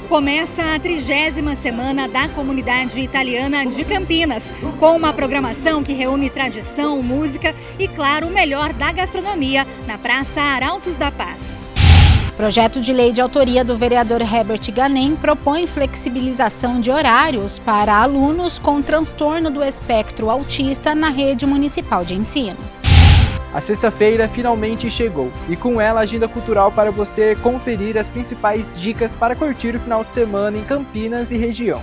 Começa a 30ª Semana da Comunidade Italiana de Campinas, com uma programação que reúne tradição, música e, claro, o melhor da gastronomia na Praça Arautos da Paz. Projeto de lei de autoria do vereador Herbert Ganem propõe flexibilização de horários para alunos com transtorno do espectro autista na rede municipal de ensino. A sexta-feira finalmente chegou e com ela a agenda cultural para você conferir as principais dicas para curtir o final de semana em Campinas e região.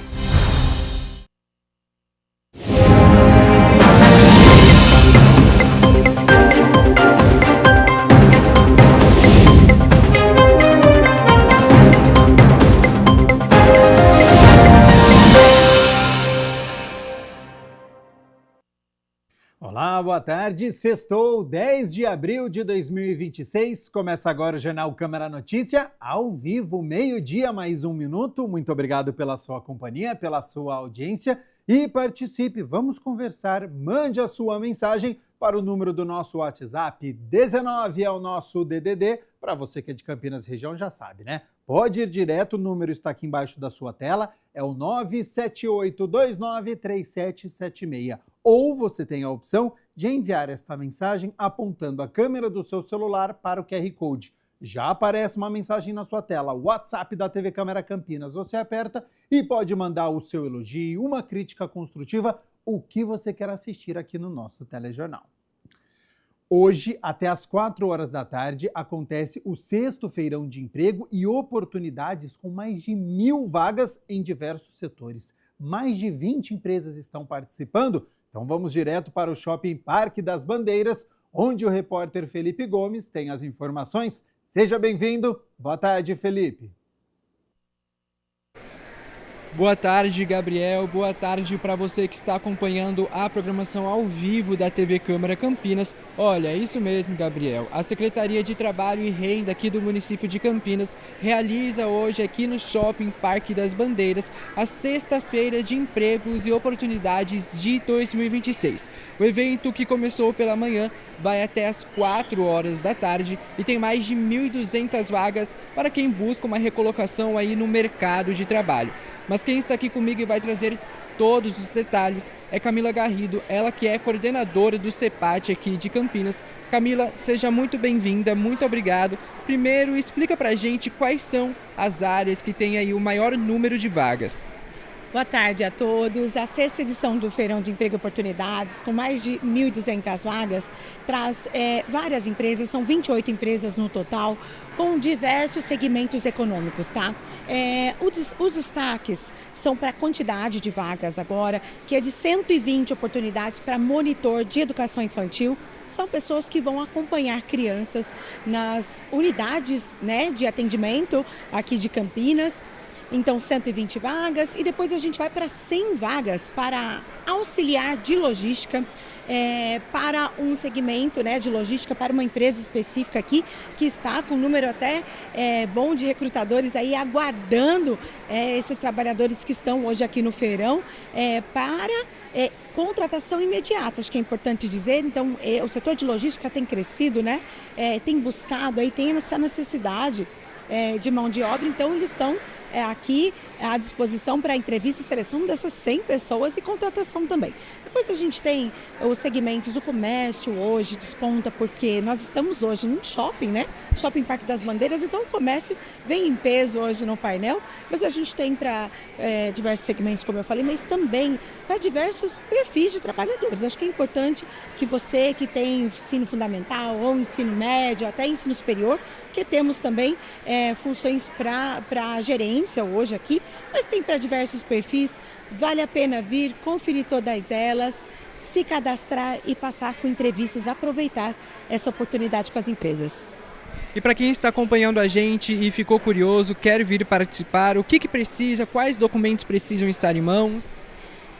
Olá, boa tarde. Sextou, 10 de abril de 2026. Começa agora o Jornal Câmara Notícia, ao vivo, meio-dia, mais um minuto. Muito obrigado pela sua companhia, pela sua audiência e participe. Vamos conversar. Mande a sua mensagem para o número do nosso WhatsApp. 19 é o nosso DDD. Para você que é de Campinas região já sabe, né? Pode ir direto, o número está aqui embaixo da sua tela. É o 978293776. Ou você tem a opção de enviar esta mensagem apontando a câmera do seu celular para o QR Code. Já aparece uma mensagem na sua tela, WhatsApp da TV Câmara Campinas. Você aperta e pode mandar o seu elogio, uma crítica construtiva, o que você quer assistir aqui no nosso telejornal. Hoje, até às 4 horas da tarde, acontece o 6º Feirão de Emprego e Oportunidades com mais de 1.000 vagas em diversos setores. Mais de 20 empresas estão participando. Então vamos direto para o Shopping Parque das Bandeiras, onde o repórter Felipe Gomes tem as informações. Seja bem-vindo. Boa tarde, Felipe. Boa tarde, Gabriel. Boa tarde para você que está acompanhando a programação ao vivo da TV Câmara Campinas. Olha, é isso mesmo, Gabriel. A Secretaria de Trabalho e Renda aqui do município de Campinas realiza hoje aqui no Shopping Parque das Bandeiras a Sexta-feira de Empregos e Oportunidades de 2026. O evento, que começou pela manhã, vai até às 4 horas da tarde e tem mais de 1.200 vagas para quem busca uma recolocação aí no mercado de trabalho. Mas quem está aqui comigo e vai trazer todos os detalhes é Camila Garrido, ela que é coordenadora do CEPAT aqui de Campinas. Camila, seja muito bem-vinda, muito obrigado. Primeiro, explica pra gente quais são as áreas que têm aí o maior número de vagas. Boa tarde a todos. A sexta edição do Feirão de Emprego e Oportunidades, com mais de 1.200 vagas, traz várias empresas, são 28 empresas no total, com diversos segmentos econômicos, tá? Os destaques são para a quantidade de vagas agora, que é de 120 oportunidades para monitor de educação infantil. São pessoas que vão acompanhar crianças nas unidades, né, de atendimento aqui de Campinas. Então, 120 vagas e depois a gente vai para 100 vagas para auxiliar de logística, para um segmento, né, de logística, para uma empresa específica aqui, que está com um número até bom de recrutadores aí aguardando esses trabalhadores que estão hoje aqui no feirão para contratação imediata. Acho que é importante dizer. Então, o setor de logística tem crescido, né, tem buscado, aí tem essa necessidade de mão de obra, então eles estão aqui à disposição para entrevista e seleção dessas 100 pessoas e contratação também. Depois a gente tem os segmentos, o comércio hoje desponta porque nós estamos hoje num shopping, né? Shopping Parque das Bandeiras, então o comércio vem em peso hoje no painel, mas a gente tem para diversos segmentos, como eu falei, mas também para diversos perfis de trabalhadores. Acho que é importante que você que tem ensino fundamental ou ensino médio, até ensino superior, que temos também funções para gerência hoje aqui, mas tem para diversos perfis. Vale a pena vir, conferir todas elas, se cadastrar e passar com entrevistas, aproveitar essa oportunidade com as empresas. E para quem está acompanhando a gente e ficou curioso, quer vir participar, o que precisa, quais documentos precisam estar em mãos?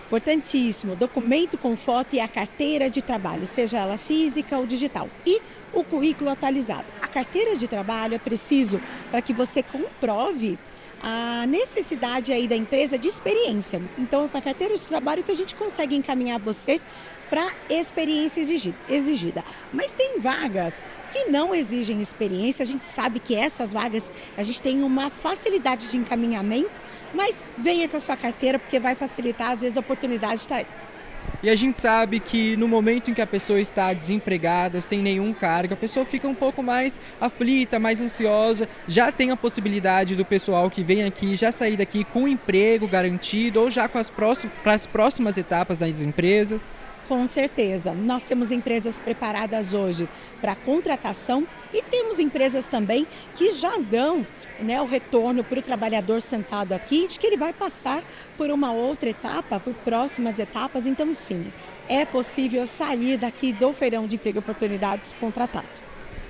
Importantíssimo, documento com foto e a carteira de trabalho, seja ela física ou digital. E o currículo atualizado. A carteira de trabalho é preciso para que você comprove a necessidade aí da empresa de experiência. Então, com a carteira de trabalho que a gente consegue encaminhar você para experiência exigida. Mas tem vagas que não exigem experiência. A gente sabe que essas vagas, a gente tem uma facilidade de encaminhamento, mas venha com a sua carteira, porque vai facilitar, às vezes a oportunidade está aí. E a gente sabe que no momento em que a pessoa está desempregada, sem nenhum cargo, a pessoa fica um pouco mais aflita, mais ansiosa. Já tem a possibilidade do pessoal que vem aqui já sair daqui com emprego garantido ou já com para as próximas etapas das empresas? Com certeza. Nós temos empresas preparadas hoje para contratação e temos empresas também que já dão, né, o retorno para o trabalhador sentado aqui, de que ele vai passar por uma outra etapa, por próximas etapas. Então, sim, é possível sair daqui do Feirão de Emprego e Oportunidades contratado.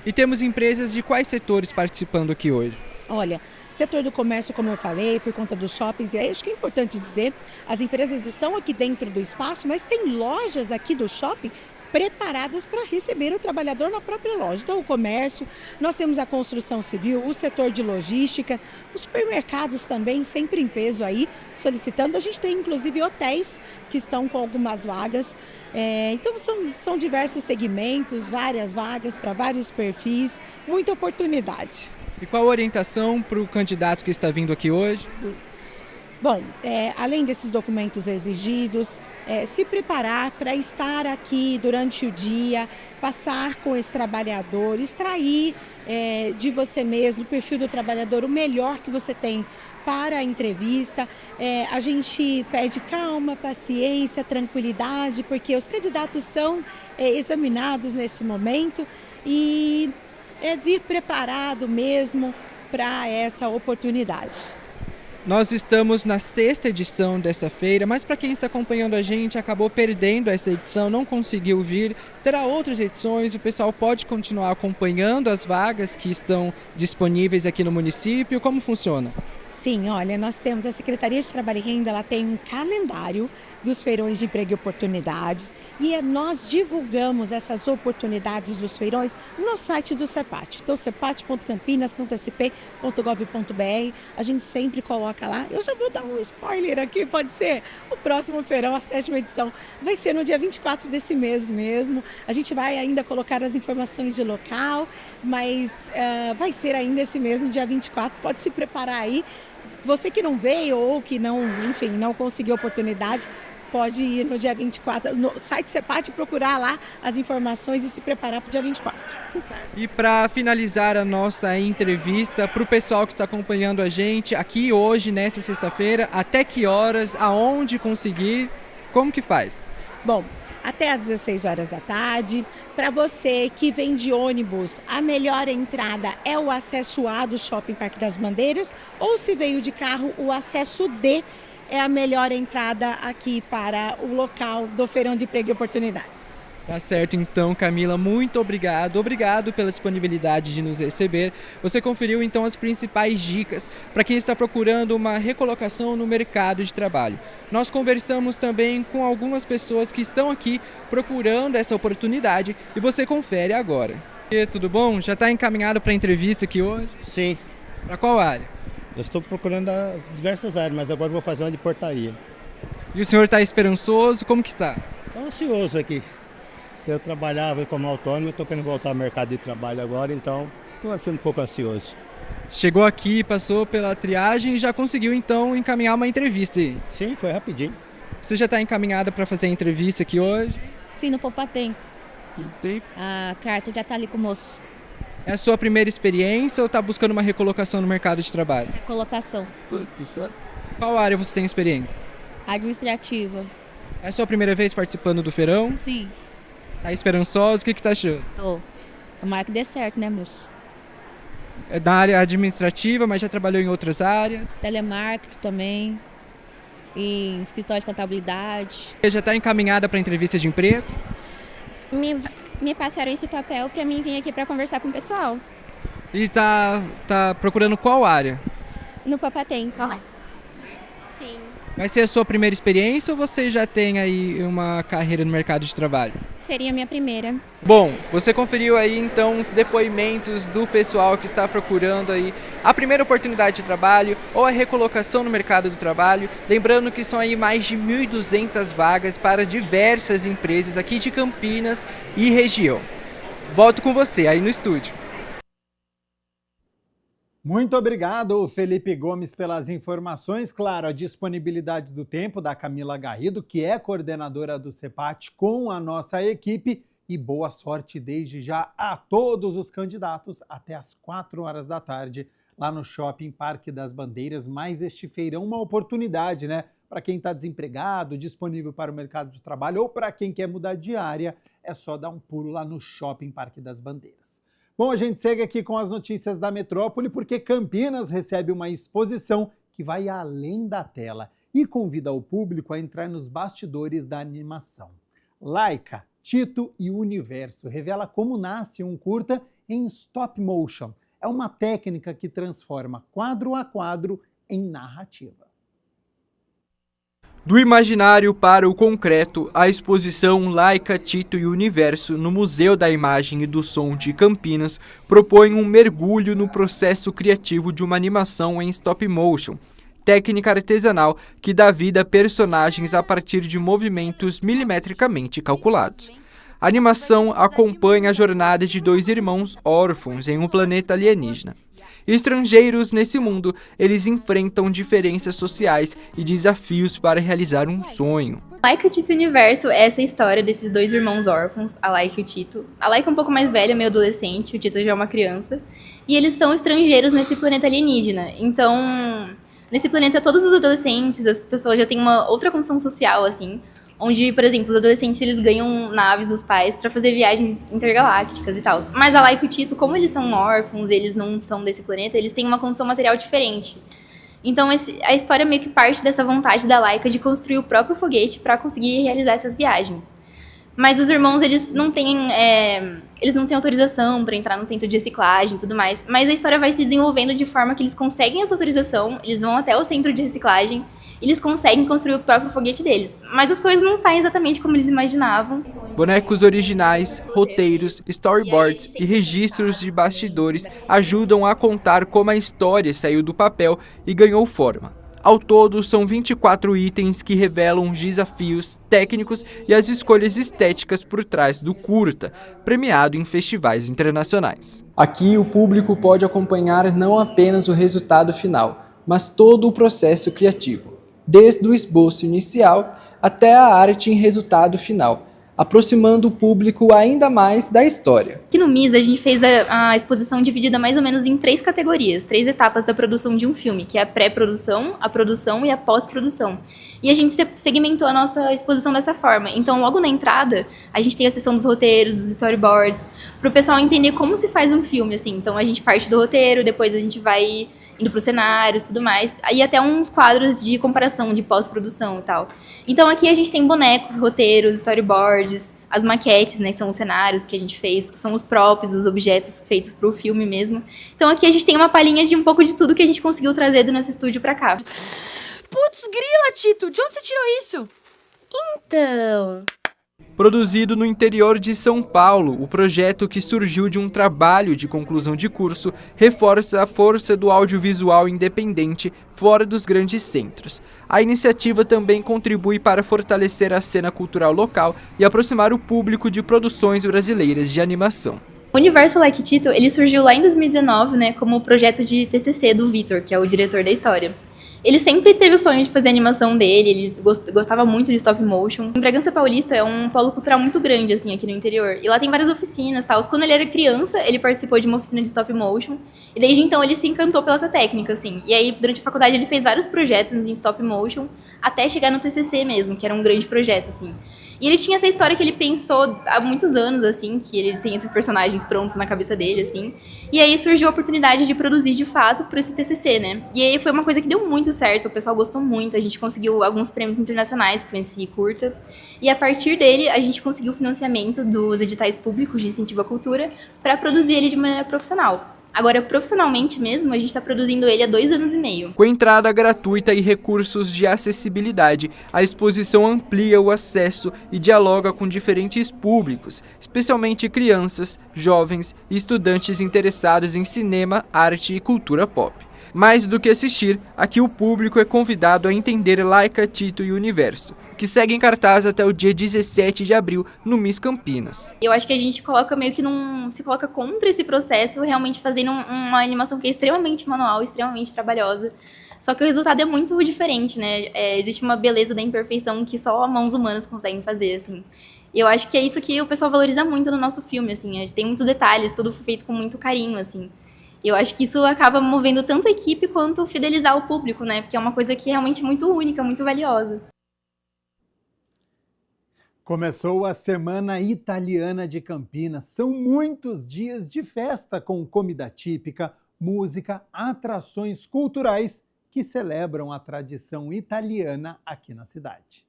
E temos empresas de quais setores participando aqui hoje? Olha, setor do comércio, como eu falei, por conta dos shoppings, e aí acho que é importante dizer, as empresas estão aqui dentro do espaço, mas tem lojas aqui do shopping preparadas para receber o trabalhador na própria loja. Então, o comércio, nós temos a construção civil, o setor de logística, os supermercados também, sempre em peso aí, solicitando. A gente tem, inclusive, hotéis que estão com algumas vagas. Então, são diversos segmentos, várias vagas para vários perfis, muita oportunidade. E qual a orientação para o candidato que está vindo aqui hoje? Bom, além desses documentos exigidos, se preparar para estar aqui durante o dia, passar com esse trabalhador, extrair de você mesmo, do perfil do trabalhador, o melhor que você tem para a entrevista. A gente pede calma, paciência, tranquilidade, porque os candidatos são examinados nesse momento e vir preparado mesmo para essa oportunidade. Nós estamos na 6ª edição dessa feira, mas para quem está acompanhando a gente, acabou perdendo essa edição, não conseguiu vir, terá outras edições, o pessoal pode continuar acompanhando as vagas que estão disponíveis aqui no município. Como funciona? Sim, olha, nós temos a Secretaria de Trabalho e Renda, ela tem um calendário dos feirões de emprego e oportunidades e nós divulgamos essas oportunidades dos feirões no site do CEPAT. Então, cepat.campinas.sp.gov.br, a gente sempre coloca lá. Eu já vou dar um spoiler aqui, pode ser? O próximo feirão, a 7ª edição, vai ser no dia 24 desse mês mesmo. A gente vai ainda colocar as informações de local, mas vai ser ainda esse mês, no dia 24, pode se preparar aí. Você que não veio ou que não, enfim, não conseguiu oportunidade, pode ir no dia 24, no site CEPAT, procurar lá as informações e se preparar para o dia 24. E para finalizar a nossa entrevista, para o pessoal que está acompanhando a gente aqui hoje, nessa sexta-feira, até que horas, aonde conseguir, como que faz? Bom, até às 16 horas da tarde. Para você que vem de ônibus, a melhor entrada é o acesso A do Shopping Parque das Bandeiras, ou se veio de carro, o acesso D é a melhor entrada aqui para o local do Feirão de Emprego e Oportunidades. Tá certo, então, Camila, muito obrigado. Obrigado pela disponibilidade de nos receber. Você conferiu, então, as principais dicas para quem está procurando uma recolocação no mercado de trabalho. Nós conversamos também com algumas pessoas que estão aqui procurando essa oportunidade e você confere agora. E tudo bom? Já está encaminhado para a entrevista aqui hoje? Sim. Para qual área? Eu estou procurando diversas áreas, mas agora vou fazer uma de portaria. E o senhor está esperançoso? Como que está? Estou ansioso aqui. Eu trabalhava como autônomo, estou querendo voltar ao mercado de trabalho agora, então estou aqui um pouco ansioso. Chegou aqui, passou pela triagem e já conseguiu então encaminhar uma entrevista aí? Sim, foi rapidinho. Você já está encaminhada para fazer a entrevista aqui hoje? Sim, no Poupatem. Tem. A carta já está ali com o moço. É a sua primeira experiência ou está buscando uma recolocação no mercado de trabalho? Colocação. Qual área você tem experiência? Administrativa. É a sua primeira vez participando do feirão? Sim. Tá esperançosa? O que tá achando? Tô. Tomara que dê certo, né, moço? É da área administrativa, mas já trabalhou em outras áreas? Telemarketing também. E escritório de contabilidade. Você já está encaminhada para entrevista de emprego? Me passaram esse papel para mim vir aqui para conversar com o pessoal. E tá procurando qual área? No Poupatem. Sim. Vai ser a sua primeira experiência ou você já tem aí uma carreira no mercado de trabalho? Seria a minha primeira. Bom, você conferiu aí então os depoimentos do pessoal que está procurando aí a primeira oportunidade de trabalho ou a recolocação no mercado do trabalho. Lembrando que são aí mais de 1.200 vagas para diversas empresas aqui de Campinas e região. Volto com você aí no estúdio. Muito obrigado, Felipe Gomes, pelas informações. Claro, a disponibilidade do tempo da Camila Garrido, que é coordenadora do CEPAT, com a nossa equipe. E boa sorte desde já a todos os candidatos até às 4 horas da tarde lá no Shopping Parque das Bandeiras. Mais este feirão, uma oportunidade, né? Para quem está desempregado, disponível para o mercado de trabalho ou para quem quer mudar de área, é só dar um pulo lá no Shopping Parque das Bandeiras. Bom, a gente segue aqui com as notícias da metrópole porque Campinas recebe uma exposição que vai além da tela e convida o público a entrar nos bastidores da animação. Laika, Tito e o Universo revela como nasce um curta em stop motion. É uma técnica que transforma quadro a quadro em narrativa. Do imaginário para o concreto, a exposição Laika, Tito e o Universo no Museu da Imagem e do Som de Campinas propõe um mergulho no processo criativo de uma animação em stop motion, técnica artesanal que dá vida a personagens a partir de movimentos milimetricamente calculados. A animação acompanha a jornada de 2 irmãos órfãos em um planeta alienígena. Estrangeiros nesse mundo, eles enfrentam diferenças sociais e desafios para realizar um sonho. Laika, Tito e Universo é essa história desses 2 irmãos órfãos, a Laika e o Tito. A Laika é um pouco mais velha, meio adolescente, o Tito já é uma criança. E eles são estrangeiros nesse planeta alienígena. Então, nesse planeta, todos os adolescentes, as pessoas já têm uma outra condição social, assim. Onde, por exemplo, os adolescentes eles ganham naves dos pais para fazer viagens intergalácticas e tal. Mas a Laika e o Tito, como eles são órfãos, eles não são desse planeta, eles têm uma condição material diferente. Então a história meio que parte dessa vontade da Laika de construir o próprio foguete para conseguir realizar essas viagens. Mas os irmãos, eles não têm autorização para entrar no centro de reciclagem e tudo mais. Mas a história vai se desenvolvendo de forma que eles conseguem essa autorização, eles vão até o centro de reciclagem, eles conseguem construir o próprio foguete deles. Mas as coisas não saem exatamente como eles imaginavam. Bonecos originais, roteiros, storyboards e registros de bastidores ajudam a contar como a história saiu do papel e ganhou forma. Ao todo, são 24 itens que revelam os desafios técnicos e as escolhas estéticas por trás do curta, premiado em festivais internacionais. Aqui, o público pode acompanhar não apenas o resultado final, mas todo o processo criativo, desde o esboço inicial até a arte em resultado final, aproximando o público ainda mais da história. Aqui no MIS, a gente fez a exposição dividida mais ou menos em 3 categorias, 3 etapas da produção de um filme, que é a pré-produção, a produção e a pós-produção. E a gente segmentou a nossa exposição dessa forma. Então, logo na entrada, a gente tem a seção dos roteiros, dos storyboards, para o pessoal entender como se faz um filme, assim. Então, a gente parte do roteiro, depois a gente vai indo para os cenários e tudo mais, aí até uns quadros de comparação, de pós-produção e tal. Então aqui a gente tem bonecos, roteiros, storyboards, as maquetes, né, que são os cenários que a gente fez, que são os props, os objetos feitos para o filme mesmo. Então aqui a gente tem uma palhinha de um pouco de tudo que a gente conseguiu trazer do nosso estúdio para cá. Putz, grila, Tito! De onde você tirou isso? Então... Produzido no interior de São Paulo, o projeto, que surgiu de um trabalho de conclusão de curso, reforça a força do audiovisual independente fora dos grandes centros. A iniciativa também contribui para fortalecer a cena cultural local e aproximar o público de produções brasileiras de animação. O Universo Laika e Tito, ele surgiu lá em 2019, né, como projeto de TCC do Vitor, que é o diretor da história. Ele sempre teve o sonho de fazer a animação dele, ele gostava muito de stop motion. Em Bragança Paulista é um polo cultural muito grande, assim, aqui no interior. E lá tem várias oficinas e tal. Quando ele era criança, ele participou de uma oficina de stop motion. E desde então ele se encantou pela essa técnica, assim. E aí, durante a faculdade, ele fez vários projetos em stop motion, até chegar no TCC mesmo, que era um grande projeto, assim. E ele tinha essa história que ele pensou há muitos anos, assim, que ele tem esses personagens prontos na cabeça dele, assim. E aí surgiu a oportunidade de produzir, de fato, por esse TCC, né? E aí foi uma coisa que deu muito certo, o pessoal gostou muito, a gente conseguiu alguns prêmios internacionais com esse curta. E a partir dele, a gente conseguiu o financiamento dos editais públicos de incentivo à cultura para produzir ele de maneira profissional. Agora, profissionalmente mesmo, a gente está produzindo ele há 2 anos e meio. Com entrada gratuita e recursos de acessibilidade, a exposição amplia o acesso e dialoga com diferentes públicos, especialmente crianças, jovens e estudantes interessados em cinema, arte e cultura pop. Mais do que assistir, aqui o público é convidado a entender Laika, Tito e o Universo, que segue em cartaz até o dia 17 de abril no Miss Campinas. Eu acho que a gente coloca meio que se coloca contra esse processo, realmente fazendo uma animação que é extremamente manual, extremamente trabalhosa. Só que o resultado é muito diferente, né? Existe uma beleza da imperfeição que só mãos humanas conseguem fazer, assim. E eu acho que é isso que o pessoal valoriza muito no nosso filme, assim. Tem muitos detalhes, tudo feito com muito carinho, assim. E eu acho que isso acaba movendo tanto a equipe quanto fidelizar o público, né? Porque é uma coisa que é realmente muito única, muito valiosa. Começou a Semana Italiana de Campinas. São muitos dias de festa com comida típica, música, atrações culturais que celebram a tradição italiana aqui na cidade.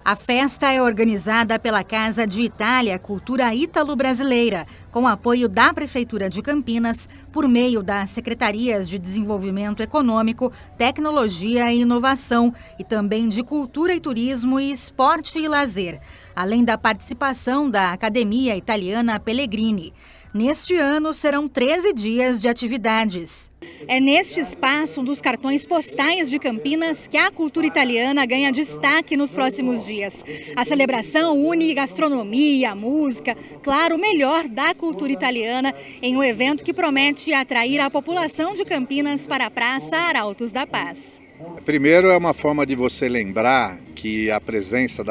A festa é organizada pela Casa de Itália Cultura Ítalo-Brasileira, com apoio da Prefeitura de Campinas, por meio das Secretarias de Desenvolvimento Econômico, Tecnologia e Inovação, e também de Cultura e Turismo e Esporte e Lazer, além da participação da Academia Italiana Pellegrini. Neste ano, serão 13 dias de atividades. É neste espaço, um dos cartões postais de Campinas, que a cultura italiana ganha destaque nos próximos dias. A celebração une gastronomia, música, claro, o melhor da cultura italiana, em um evento que promete atrair a população de Campinas para a Praça Arautos da Paz. Primeiro, é uma forma de você lembrar que a presença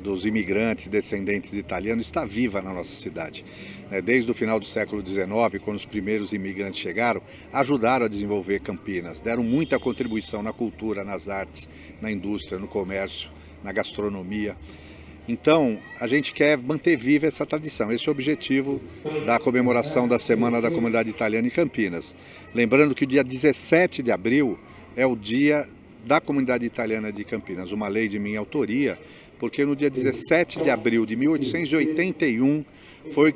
dos imigrantes descendentes italianos está viva na nossa cidade. Desde o final do século XIX, quando os primeiros imigrantes chegaram, ajudaram a desenvolver Campinas, deram muita contribuição na cultura, nas artes, na indústria, no comércio, na gastronomia. Então, a gente quer manter viva essa tradição, esse é o objetivo da comemoração da Semana da Comunidade Italiana em Campinas. Lembrando que o dia 17 de abril é o dia da Comunidade Italiana de Campinas, uma lei de minha autoria, porque no dia 17 de abril de 1881 foi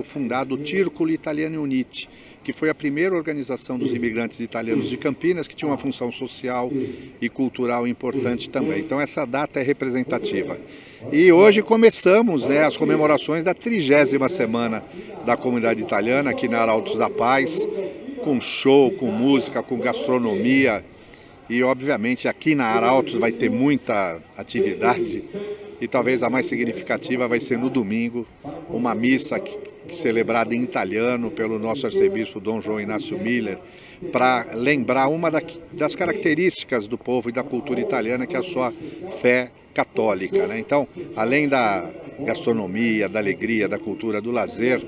fundado o Círculo Italiano Uniti, que foi a primeira organização dos imigrantes italianos de Campinas, que tinha uma função social e cultural importante também. Então essa data é representativa. E hoje começamos as comemorações da 30ª Semana da Comunidade Italiana aqui na Arautos da Paz, com show, com música, com gastronomia. E, obviamente, aqui na Arautos vai ter muita atividade e talvez a mais significativa vai ser no domingo, uma missa celebrada em italiano pelo nosso arcebispo Dom João Inácio Miller, para lembrar uma das características do povo e da cultura italiana, que é a sua fé católica, né? Então, além da gastronomia, da alegria, da cultura, do lazer,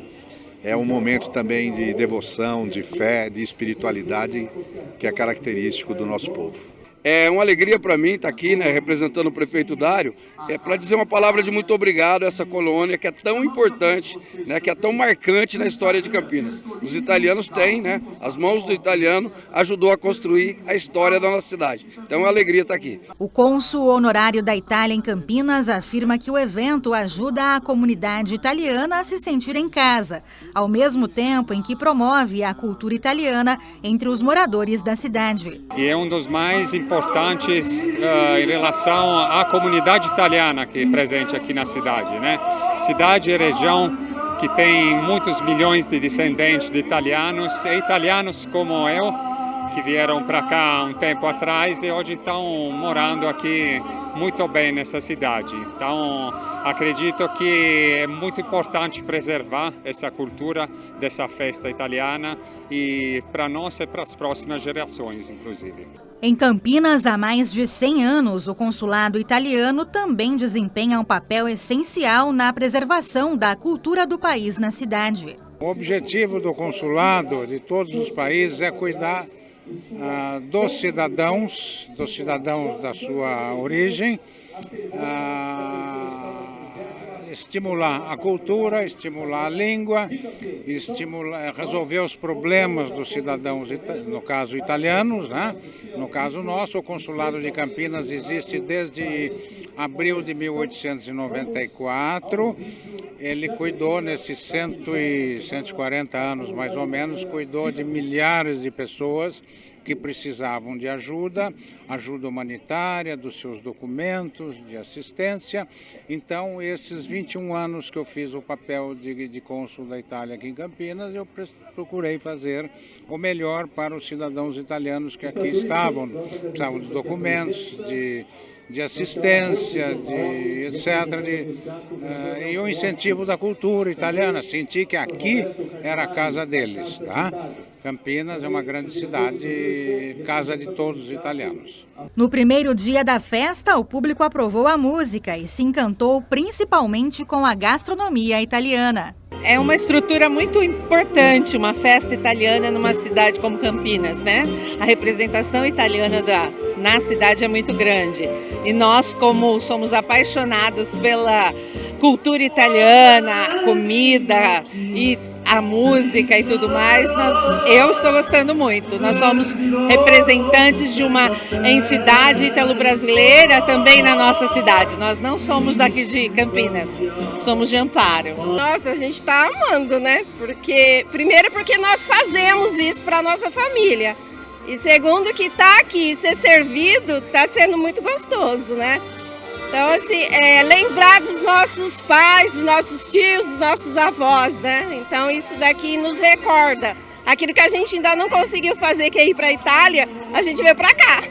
é um momento também de devoção, de fé, de espiritualidade, que é característico do nosso povo. É uma alegria para mim estar aqui, representando o prefeito Dário, para dizer uma palavra de muito obrigado a essa colônia que é tão importante, que é tão marcante na história de Campinas. Os italianos têm, as mãos do italiano ajudou a construir a história da nossa cidade. Então é uma alegria estar aqui. O cônsul honorário da Itália em Campinas afirma que o evento ajuda a comunidade italiana a se sentir em casa, ao mesmo tempo em que promove a cultura italiana entre os moradores da cidade. E é um dos mais importantes em relação à comunidade italiana que é presente aqui na cidade, Cidade e região que tem muitos milhões de descendentes de italianos e italianos como eu, que vieram para cá um tempo atrás e hoje estão morando aqui muito bem nessa cidade. Então, acredito que é muito importante preservar essa cultura dessa festa italiana e para nós e para as próximas gerações, inclusive. Em Campinas, há mais de 100 anos, o consulado italiano também desempenha um papel essencial na preservação da cultura do país na cidade. O objetivo do consulado de todos os países é cuidar dos cidadãos da sua origem, estimular a cultura, estimular a língua, resolver os problemas dos cidadãos, no caso italianos, No caso nosso, o consulado de Campinas existe desde abril de 1894. Ele cuidou, nesses 140 anos mais ou menos, cuidou de milhares de pessoas que precisavam de ajuda humanitária, dos seus documentos, de assistência. Então, esses 21 anos que eu fiz o papel de cônsul da Itália aqui em Campinas, eu procurei fazer o melhor para os cidadãos italianos que aqui estavam, precisavam de documentos, de assistência, de etc. E o incentivo da cultura italiana. Senti que aqui era a casa deles, tá? Campinas é uma grande cidade, casa de todos os italianos. No primeiro dia da festa, o público aprovou a música e se encantou principalmente com a gastronomia italiana. É uma estrutura muito importante, uma festa italiana numa cidade como Campinas, né? A representação italiana na cidade é muito grande. E nós, como somos apaixonados pela cultura italiana, comida e a música e tudo mais, eu estou gostando muito. Nós somos representantes de uma entidade italo-brasileira também na nossa cidade. Nós não somos daqui de Campinas, somos de Amparo. Nossa, a gente está amando, né? Primeiro porque nós fazemos isso para a nossa família. E segundo que tá aqui ser servido, está sendo muito gostoso, né? Então, assim, lembrar dos nossos pais, dos nossos tios, dos nossos avós, né? Então, isso daqui nos recorda. Aquilo que a gente ainda não conseguiu fazer, que é ir para a Itália, a gente veio para cá.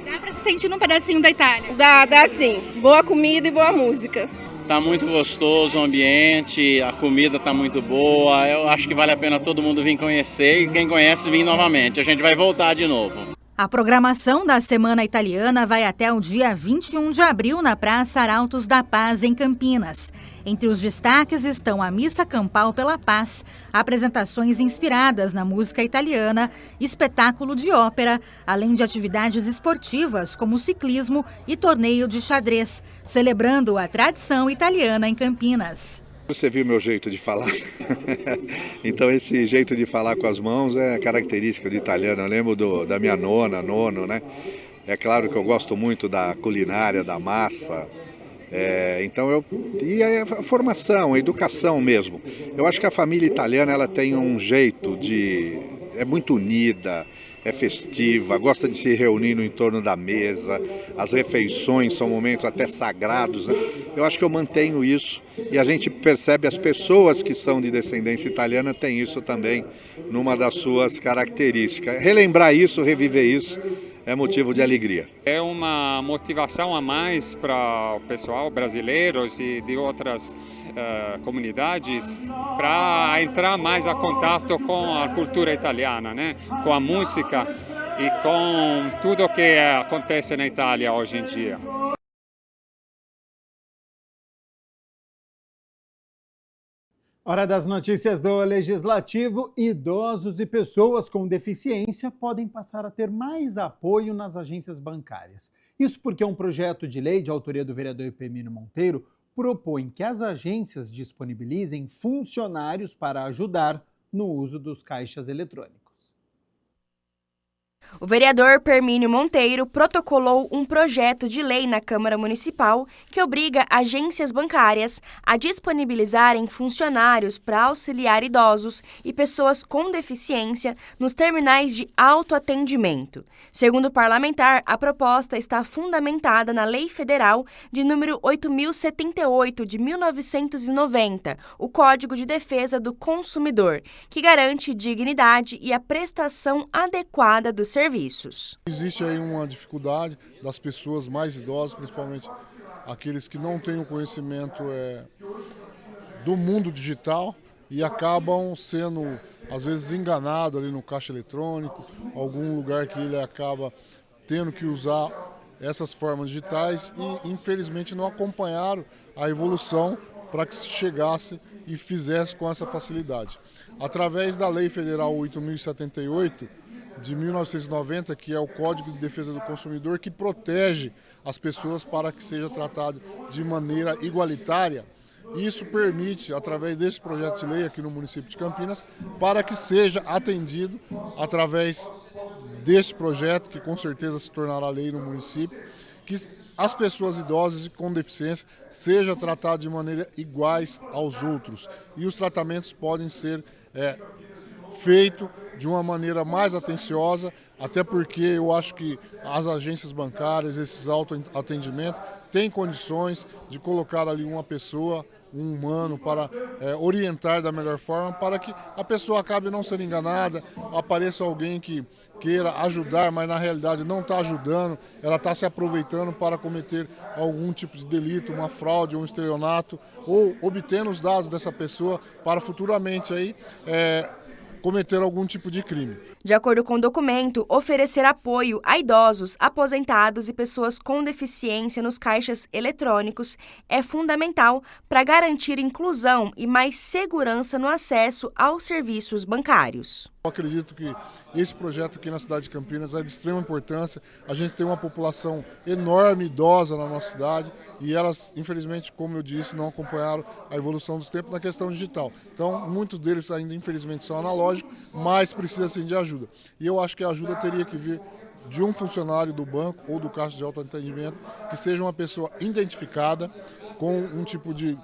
Dá para se sentir num pedacinho da Itália? Dá sim. Boa comida e boa música. Tá muito gostoso o ambiente, a comida tá muito boa. Eu acho que vale a pena todo mundo vir conhecer e quem conhece vir novamente. A gente vai voltar de novo. A programação da Semana Italiana vai até o dia 21 de abril na Praça Arautos da Paz, em Campinas. Entre os destaques estão a Missa Campal pela Paz, apresentações inspiradas na música italiana, espetáculo de ópera, além de atividades esportivas como ciclismo e torneio de xadrez, celebrando a tradição italiana em Campinas. Você viu meu jeito de falar? Então esse jeito de falar com as mãos é característica do italiano. Eu lembro da minha nono, né? É claro que eu gosto muito da culinária, da massa. E a formação, a educação mesmo. Eu acho que a família italiana ela tem um jeito é muito unida, é festiva, gosta de se reunir no entorno da mesa, as refeições são momentos até sagrados, né? Eu acho que eu mantenho isso e a gente percebe as pessoas que são de descendência italiana têm isso também numa das suas características. Relembrar isso, reviver isso, é motivo de alegria. É uma motivação a mais para o pessoal brasileiro e de outras comunidades para entrar mais a contato com a cultura italiana, né? Com a música e com tudo o que acontece na Itália hoje em dia. Hora das notícias do Legislativo. Idosos e pessoas com deficiência podem passar a ter mais apoio nas agências bancárias. Isso porque um projeto de lei de autoria do vereador Hermínio Monteiro propõe que as agências disponibilizem funcionários para ajudar no uso dos caixas eletrônicos. O vereador Hermínio Monteiro protocolou um projeto de lei na Câmara Municipal que obriga agências bancárias a disponibilizarem funcionários para auxiliar idosos e pessoas com deficiência nos terminais de autoatendimento. Segundo o parlamentar, a proposta está fundamentada na Lei Federal de número 8.078 de 1990, o Código de Defesa do Consumidor, que garante dignidade e a prestação adequada dos serviços. Existe aí uma dificuldade das pessoas mais idosas, principalmente aqueles que não têm o conhecimento do mundo digital e acabam sendo, às vezes, enganados ali no caixa eletrônico, algum lugar que ele acaba tendo que usar essas formas digitais e, infelizmente, não acompanharam a evolução para que se chegasse e fizesse com essa facilidade. Através da Lei Federal 8.078, de 1990, que é o Código de Defesa do Consumidor, que protege as pessoas para que seja tratado de maneira igualitária. Isso permite, através desse projeto de lei aqui no município de Campinas, para que seja atendido através deste projeto, que com certeza se tornará lei no município, que as pessoas idosas e com deficiência sejam tratadas de maneira iguais aos outros. E os tratamentos podem ser feitos de uma maneira mais atenciosa, até porque eu acho que as agências bancárias, esses autoatendimentos, têm condições de colocar ali uma pessoa, um humano, para orientar da melhor forma, para que a pessoa acabe não sendo enganada, apareça alguém que queira ajudar, mas na realidade não está ajudando, ela está se aproveitando para cometer algum tipo de delito, uma fraude, um estelionato, ou obtendo os dados dessa pessoa para futuramente aí, cometer algum tipo de crime. De acordo com o documento, oferecer apoio a idosos, aposentados e pessoas com deficiência nos caixas eletrônicos é fundamental para garantir inclusão e mais segurança no acesso aos serviços bancários. Eu acredito que esse projeto aqui na cidade de Campinas é de extrema importância. A gente tem uma população enorme, idosa na nossa cidade e elas, infelizmente, como eu disse, não acompanharam a evolução dos tempos na questão digital. Então, muitos deles ainda, infelizmente, são analógicos, mas precisam sim de ajuda. E eu acho que a ajuda teria que vir de um funcionário do banco ou do caixa de autoatendimento que seja uma pessoa identificada com um tipo de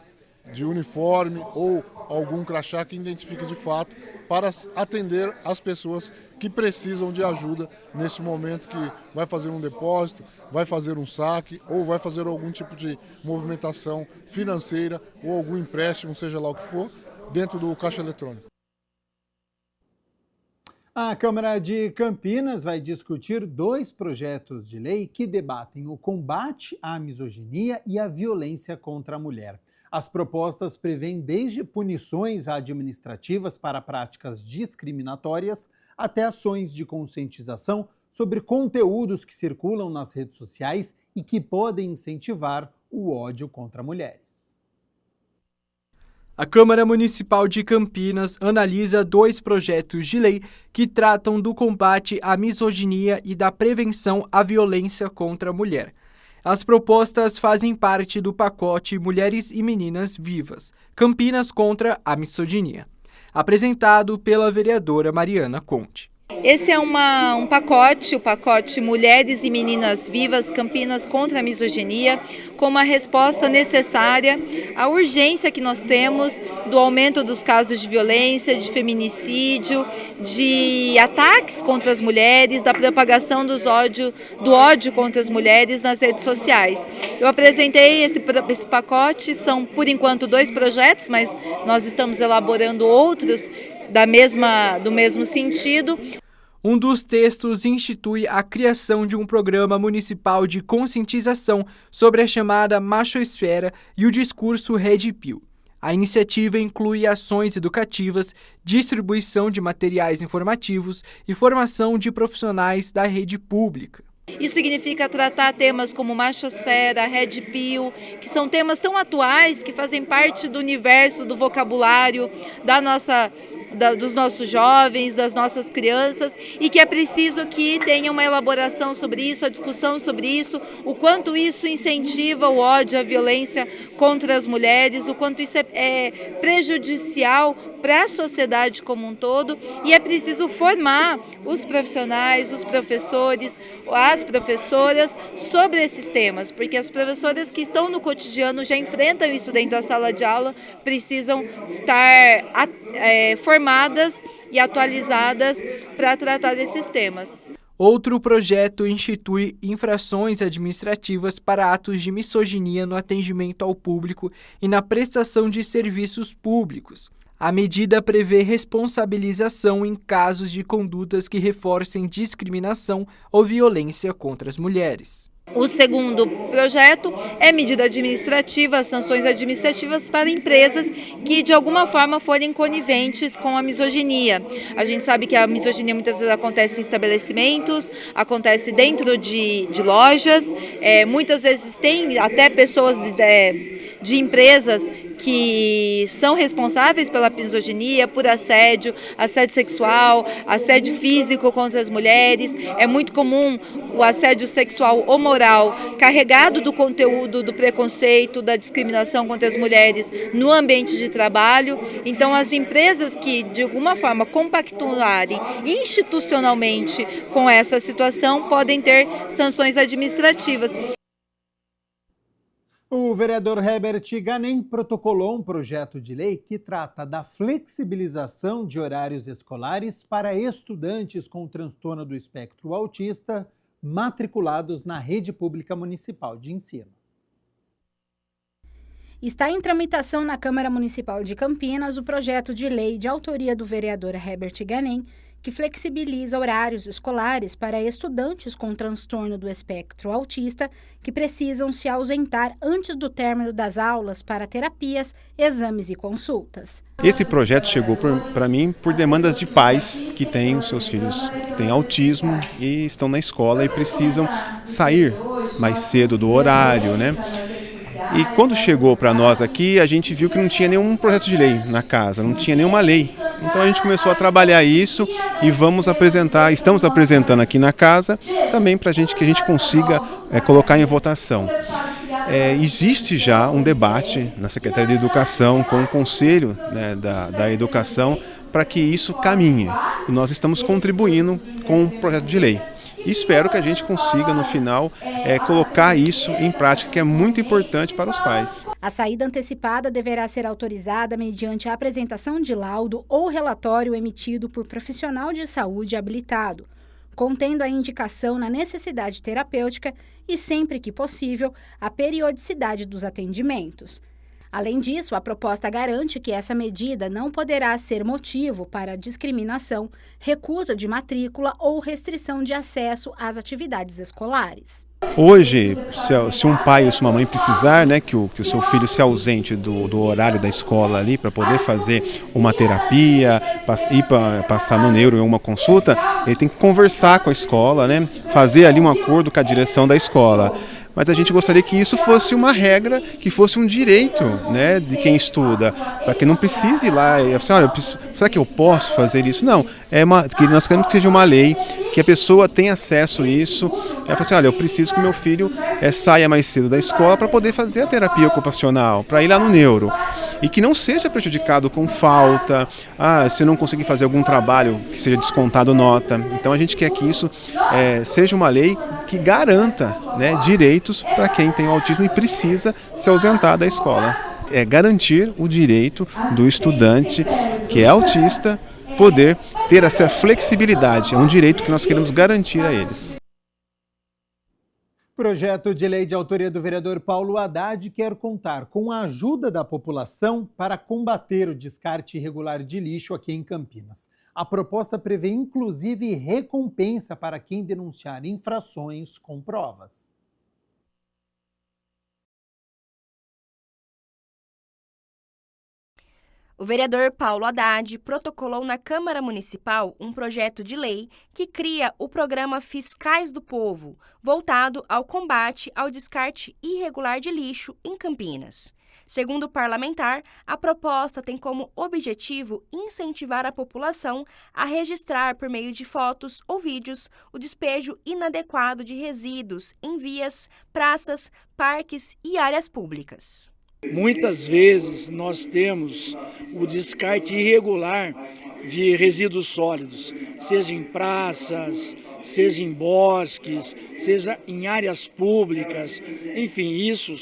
uniforme ou algum crachá que identifique de fato para atender as pessoas que precisam de ajuda nesse momento que vai fazer um depósito, vai fazer um saque ou vai fazer algum tipo de movimentação financeira ou algum empréstimo, seja lá o que for, dentro do caixa eletrônico. A Câmara de Campinas vai discutir 2 projetos de lei que debatem o combate à misoginia e à violência contra a mulher. As propostas prevêem desde punições administrativas para práticas discriminatórias até ações de conscientização sobre conteúdos que circulam nas redes sociais e que podem incentivar o ódio contra mulheres. A Câmara Municipal de Campinas analisa 2 projetos de lei que tratam do combate à misoginia e da prevenção à violência contra a mulher. As propostas fazem parte do pacote Mulheres e Meninas Vivas, Campinas contra a Misoginia, apresentado pela vereadora Mariana Conte. Esse é um pacote, o pacote Mulheres e Meninas Vivas, Campinas contra a Misoginia, como a resposta necessária à urgência que nós temos do aumento dos casos de violência, de feminicídio, de ataques contra as mulheres, da propagação do ódio contra as mulheres nas redes sociais. Eu apresentei esse pacote, são por enquanto 2 projetos, mas nós estamos elaborando outros do mesmo sentido. Um dos textos institui a criação de um programa municipal de conscientização sobre a chamada machosfera e o discurso Red Pill. A iniciativa inclui ações educativas, distribuição de materiais informativos e formação de profissionais da rede pública. Isso significa tratar temas como machosfera, red pill, que são temas tão atuais que fazem parte do universo, do vocabulário dos nossos jovens, das nossas crianças, e que é preciso que tenha uma elaboração sobre isso, a discussão sobre isso, o quanto isso incentiva o ódio, a violência contra as mulheres, o quanto isso é prejudicial para a sociedade como um todo, e é preciso formar os profissionais, os professores, as professoras sobre esses temas, porque as professoras que estão no cotidiano já enfrentam isso dentro da sala de aula, precisam estar formadas e atualizadas para tratar desses temas. Outro projeto institui infrações administrativas para atos de misoginia no atendimento ao público e na prestação de serviços públicos. A medida prevê responsabilização em casos de condutas que reforcem discriminação ou violência contra as mulheres. O segundo projeto é medida administrativa, sanções administrativas para empresas que de alguma forma forem coniventes com a misoginia. A gente sabe que a misoginia muitas vezes acontece em estabelecimentos, acontece dentro de lojas, muitas vezes tem até pessoas de empresas que são responsáveis pela misoginia, por assédio sexual, assédio físico contra as mulheres. É muito comum o assédio sexual ou moral carregado do conteúdo do preconceito, da discriminação contra as mulheres no ambiente de trabalho. Então, as empresas que, de alguma forma, compactuarem institucionalmente com essa situação podem ter sanções administrativas. O vereador Herbert Ganem protocolou um projeto de lei que trata da flexibilização de horários escolares para estudantes com transtorno do espectro autista matriculados na rede pública municipal de ensino. Está em tramitação na Câmara Municipal de Campinas o projeto de lei de autoria do vereador Herbert Ganem, que flexibiliza horários escolares para estudantes com transtorno do espectro autista que precisam se ausentar antes do término das aulas para terapias, exames e consultas. Esse projeto chegou para mim por demandas de pais que têm os seus filhos que têm autismo e estão na escola e precisam sair mais cedo do horário, né? E quando chegou para nós aqui, a gente viu que não tinha nenhum projeto de lei na casa, não tinha nenhuma lei. Então a gente começou a trabalhar isso e estamos apresentando aqui na casa também para que a gente consiga colocar em votação. Existe já um debate na Secretaria de Educação com o Conselho, né, da Educação para que isso caminhe. E nós estamos contribuindo com o projeto de lei. E espero que a gente consiga, no final, colocar isso em prática, que é muito importante para os pais. A saída antecipada deverá ser autorizada mediante a apresentação de laudo ou relatório emitido por profissional de saúde habilitado, contendo a indicação na necessidade terapêutica e, sempre que possível, a periodicidade dos atendimentos. Além disso, a proposta garante que essa medida não poderá ser motivo para discriminação, recusa de matrícula ou restrição de acesso às atividades escolares. Hoje, se um pai ou se uma mãe precisar, né, que o seu filho se ausente do horário da escola ali para poder fazer uma terapia, ir para passar no neuro em uma consulta, ele tem que conversar com a escola, né, fazer ali um acordo com a direção da escola. Mas a gente gostaria que isso fosse uma regra, que fosse um direito, né, de quem estuda, para que não precise ir lá e assim, olha, será que eu posso fazer isso? Não, nós queremos que seja uma lei, que a pessoa tenha acesso a isso. Ela fala assim, olha, eu preciso que meu filho saia mais cedo da escola para poder fazer a terapia ocupacional, para ir lá no neuro. E que não seja prejudicado com falta, se não conseguir fazer algum trabalho que seja descontado nota. Então a gente quer que isso seja uma lei que garanta, né, direitos para quem tem autismo e precisa se ausentar da escola. É garantir o direito do estudante que é autista poder ter essa flexibilidade. É um direito que nós queremos garantir a eles. Projeto de lei de autoria do vereador Paulo Haddad quer contar com a ajuda da população para combater o descarte irregular de lixo aqui em Campinas. A proposta prevê inclusive recompensa para quem denunciar infrações com provas. O vereador Paulo Haddad protocolou na Câmara Municipal um projeto de lei que cria o programa Fiscais do Povo, voltado ao combate ao descarte irregular de lixo em Campinas. Segundo o parlamentar, a proposta tem como objetivo incentivar a população a registrar por meio de fotos ou vídeos o despejo inadequado de resíduos em vias, praças, parques e áreas públicas. Muitas vezes nós temos o descarte irregular de resíduos sólidos, seja em praças, seja em bosques, seja em áreas públicas. Enfim, isso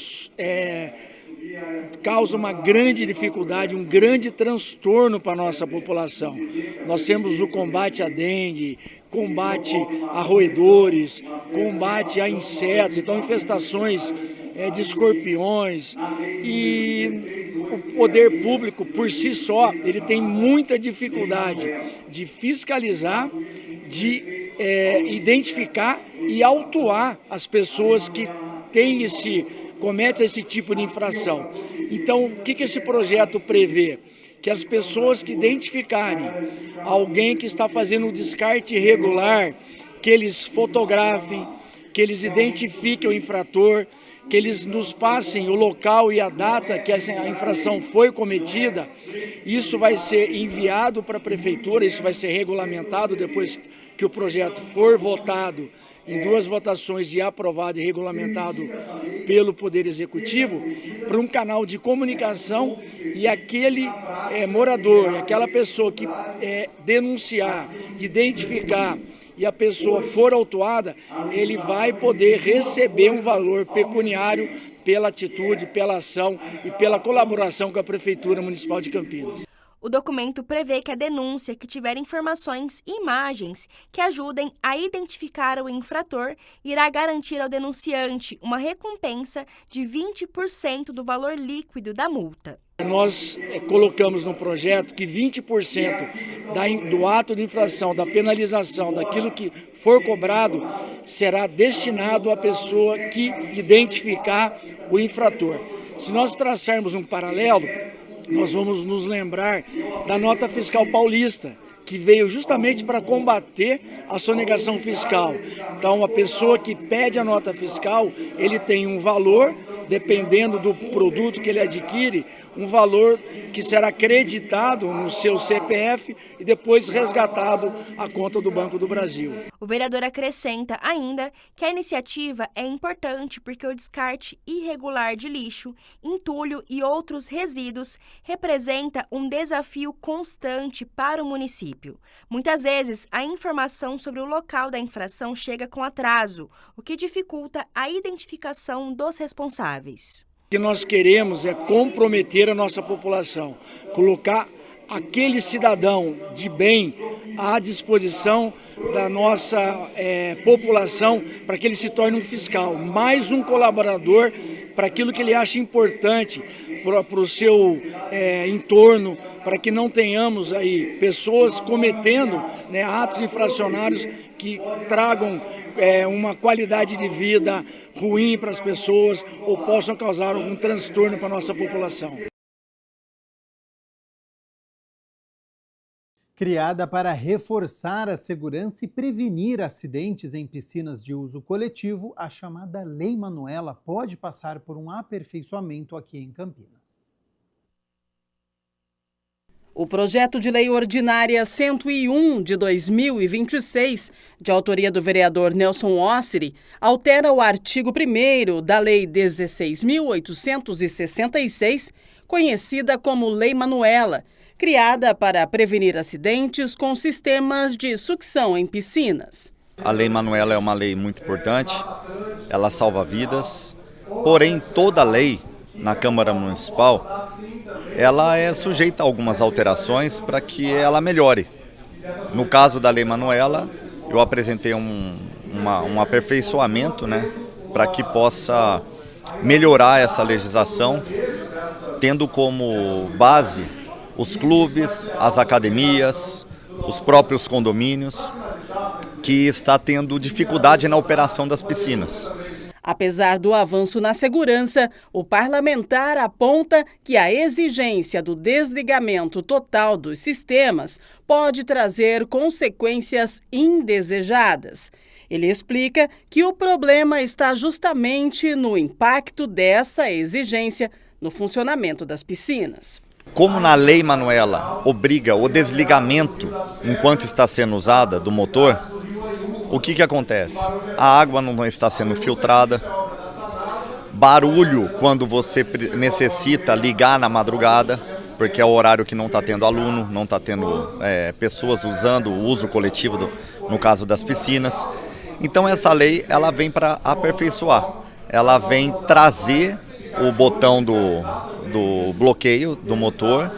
causa uma grande dificuldade, um grande transtorno para a nossa população. Nós temos o combate à dengue, combate a roedores, combate a insetos, então infestações de escorpiões, e o poder público por si só ele tem muita dificuldade de fiscalizar, de identificar e autuar as pessoas que cometem esse tipo de infração. Então, o que esse projeto prevê? Que as pessoas que identificarem alguém que está fazendo um descarte irregular, que eles fotografem, que eles identifiquem o infrator, que eles nos passem o local e a data que a infração foi cometida. Isso vai ser enviado para a prefeitura, isso vai ser regulamentado depois que o projeto for votado em 2 votações e aprovado e regulamentado pelo Poder Executivo, para um canal de comunicação, e aquele morador, aquela pessoa que denunciar, identificar, e a pessoa for autuada, ele vai poder receber um valor pecuniário pela atitude, pela ação e pela colaboração com a Prefeitura Municipal de Campinas. O documento prevê que a denúncia que tiver informações e imagens que ajudem a identificar o infrator irá garantir ao denunciante uma recompensa de 20% do valor líquido da multa. Nós colocamos no projeto que 20% do ato de infração, da penalização, daquilo que for cobrado, será destinado à pessoa que identificar o infrator. Se nós traçarmos um paralelo, nós vamos nos lembrar da nota fiscal paulista, que veio justamente para combater a sonegação fiscal. Então, a pessoa que pede a nota fiscal, ele tem um valor, dependendo do produto que ele adquire, um valor que será creditado no seu CPF e depois resgatado à conta do Banco do Brasil. O vereador acrescenta ainda que a iniciativa é importante porque o descarte irregular de lixo, entulho e outros resíduos representa um desafio constante para o município. Muitas vezes, a informação sobre o local da infração chega com atraso, o que dificulta a identificação dos responsáveis. O que nós queremos é comprometer a nossa população, colocar aquele cidadão de bem à disposição da nossa população para que ele se torne um fiscal, mais um colaborador para aquilo que ele acha importante para o seu entorno, para que não tenhamos aí pessoas cometendo atos infracionários que tragam uma qualidade de vida ruim para as pessoas ou possam causar algum transtorno para a nossa população. Criada para reforçar a segurança e prevenir acidentes em piscinas de uso coletivo, a chamada Lei Manuela pode passar por um aperfeiçoamento aqui em Campinas. O projeto de lei ordinária 101 de 2026, de autoria do vereador Nelson Osseri, altera o artigo 1º da Lei 16.866, conhecida como Lei Manuela, criada para prevenir acidentes com sistemas de sucção em piscinas. A Lei Manuela é uma lei muito importante, ela salva vidas, porém toda lei na Câmara Municipal ela é sujeita a algumas alterações para que ela melhore. No caso da Lei Manuela, eu apresentei um aperfeiçoamento, para que possa melhorar essa legislação, tendo como base os clubes, as academias, os próprios condomínios, que está tendo dificuldade na operação das piscinas. Apesar do avanço na segurança, o parlamentar aponta que a exigência do desligamento total dos sistemas pode trazer consequências indesejadas. Ele explica que o problema está justamente no impacto dessa exigência no funcionamento das piscinas. Como na Lei Manuela obriga o desligamento enquanto está sendo usada do motor, o que acontece? A água não está sendo filtrada, barulho quando você necessita ligar na madrugada, porque é o horário que não está tendo aluno, não está tendo pessoas usando o uso coletivo, no caso das piscinas. Então essa lei ela vem para aperfeiçoar, ela vem trazer o botão do bloqueio do motor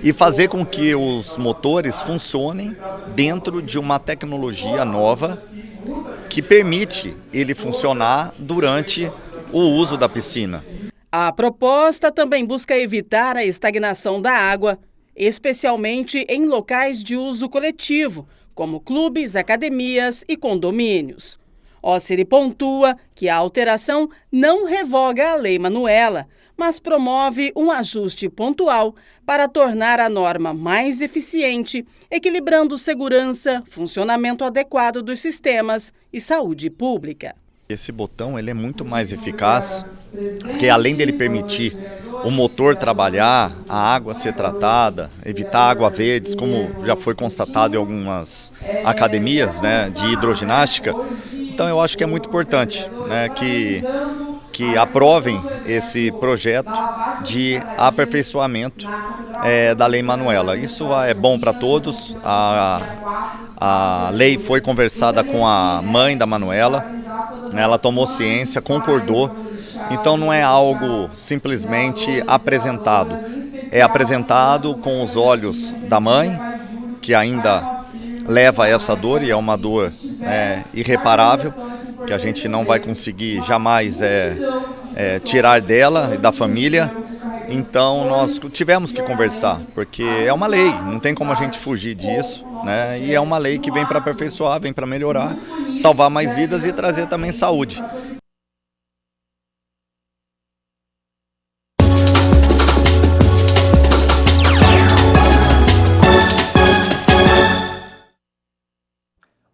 e fazer com que os motores funcionem dentro de uma tecnologia nova que permite ele funcionar durante o uso da piscina. A proposta também busca evitar a estagnação da água, especialmente em locais de uso coletivo, como clubes, academias e condomínios. Osseri pontua que a alteração não revoga a Lei Manuela, mas promove um ajuste pontual para tornar a norma mais eficiente, equilibrando segurança, funcionamento adequado dos sistemas e saúde pública. Esse botão ele é muito mais eficaz, porque além dele permitir o motor trabalhar, a água ser tratada, evitar água verdes, como já foi constatado em algumas academias de hidroginástica. Então eu acho que é muito importante que aprovem esse projeto de aperfeiçoamento da Lei Manuela. Isso é bom para todos. A lei foi conversada com a mãe da Manuela, ela tomou ciência, concordou Então não é algo simplesmente apresentado. É apresentado com os olhos da mãe, que ainda leva essa dor, e é uma dor irreparável, que a gente não vai conseguir jamais tirar dela e da família. Então nós tivemos que conversar, porque é uma lei, não tem como a gente fugir disso, né? E é uma lei que vem para aperfeiçoar, vem para melhorar, salvar mais vidas e trazer também saúde.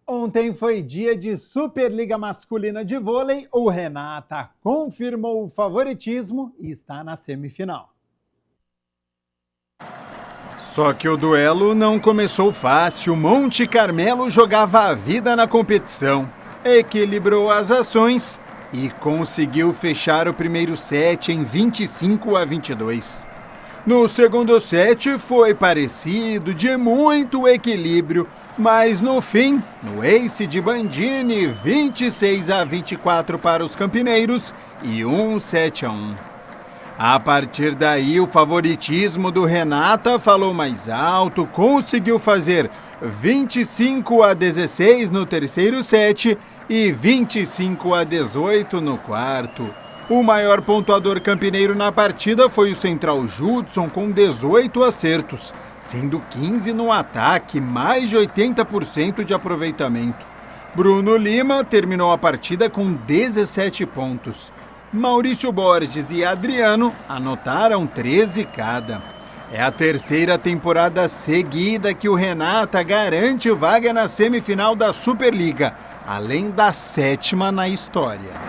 Ontem foi dia de Superliga Masculina de Vôlei. O Renata confirmou o favoritismo e está na semifinal. Só que o duelo não começou fácil. Monte Carmelo jogava a vida na competição, equilibrou as ações e conseguiu fechar o primeiro set em 25-22. No segundo set foi parecido, de muito equilíbrio, mas no fim, no ace de Bandini, 26-24 para os campineiros e 7-1. A partir daí, o favoritismo do Renata falou mais alto, conseguiu fazer 25-16 no terceiro set e 25-18 no quarto. O maior pontuador campineiro na partida foi o central Judson, com 18 acertos, sendo 15 no ataque, mais de 80% de aproveitamento. Bruno Lima terminou a partida com 17 pontos. Maurício Borges e Adriano anotaram 13 cada. É a terceira temporada seguida que o Renata garante vaga na semifinal da Superliga, além da 7ª na história.